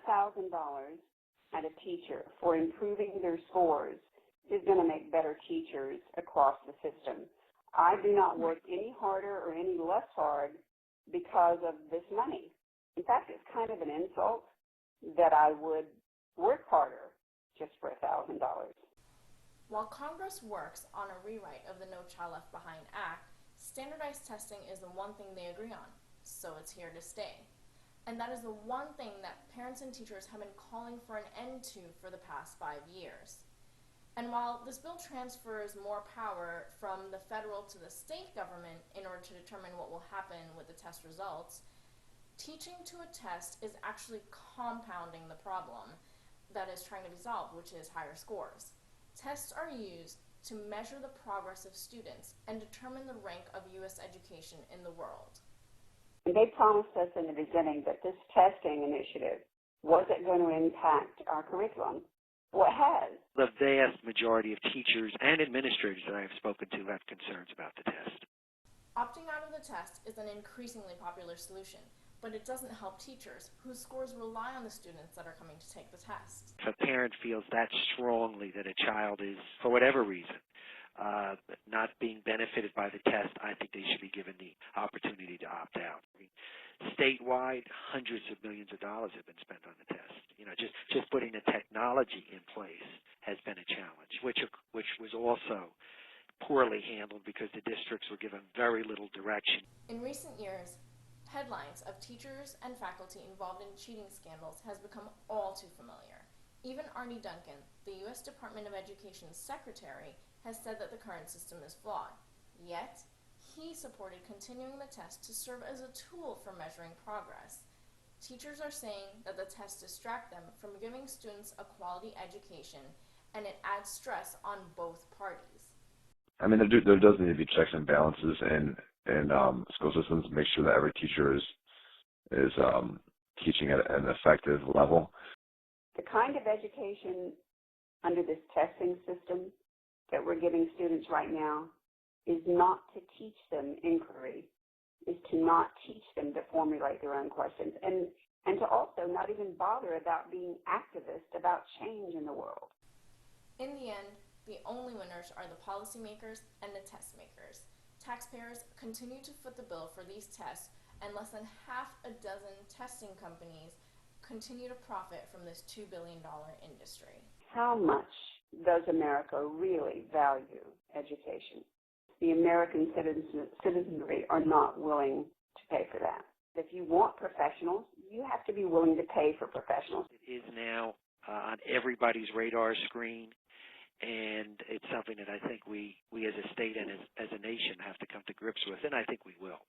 $1,000 at a teacher for improving their scores is going to make better teachers across the system. I do not work any harder or any less hard because of this money. In fact, it's kind of an insult that I would work harder just for $1,000. While Congress works on a rewrite of the No Child Left Behind Act, standardized testing is the one thing they agree on, so it's here to stay. And that is the one thing that parents and teachers have been calling for an end to for the past 5 years. And while this bill transfers more power from the federal to the state government in order to determine what will happen with the test results, teaching to a test is actually compounding the problem that is trying to be solved, which is higher scores. Tests are used to measure the progress of students and determine the rank of U.S. education in the world. They promised us in the beginning that this testing initiative wasn't going to impact our curriculum. Well, it has. The vast majority of teachers and administrators that I have spoken to have concerns about the test. Opting out of the test is an increasingly popular solution, but it doesn't help teachers whose scores rely on the students that are coming to take the test. If a parent feels that strongly that a child is, for whatever reason, not being benefited by the test, I think they should be given the opportunity to opt out. I mean, statewide, hundreds of millions of dollars have been spent on the test. Just putting the technology in place has been a challenge, which was also poorly handled because the districts were given very little direction. In recent years, headlines of teachers and faculty involved in cheating scandals has become all too familiar. Even Arne Duncan, the U.S. Department of Education's secretary, has said that the current system is flawed. Yet, he supported continuing the test to serve as a tool for measuring progress. Teachers are saying that the tests distract them from giving students a quality education, and it adds stress on both parties. I mean, there does need to be checks and balances in school systems to make sure that every teacher is teaching at an effective level. The kind of education under this testing system that we're giving students right now is not to teach them inquiry, is to not teach them to formulate their own questions, and to also not even bother about being activists about change in the world. In the end, the only winners are the policymakers and the test makers. Taxpayers continue to foot the bill for these tests, and less than half a dozen testing companies continue to profit from this $2 billion industry. How much does America really value education? The American citizenry are not willing to pay for that. If you want professionals, you have to be willing to pay for professionals. It is now on everybody's radar screen, and it's something that I think we as a state and as a nation have to come to grips with, and I think we will.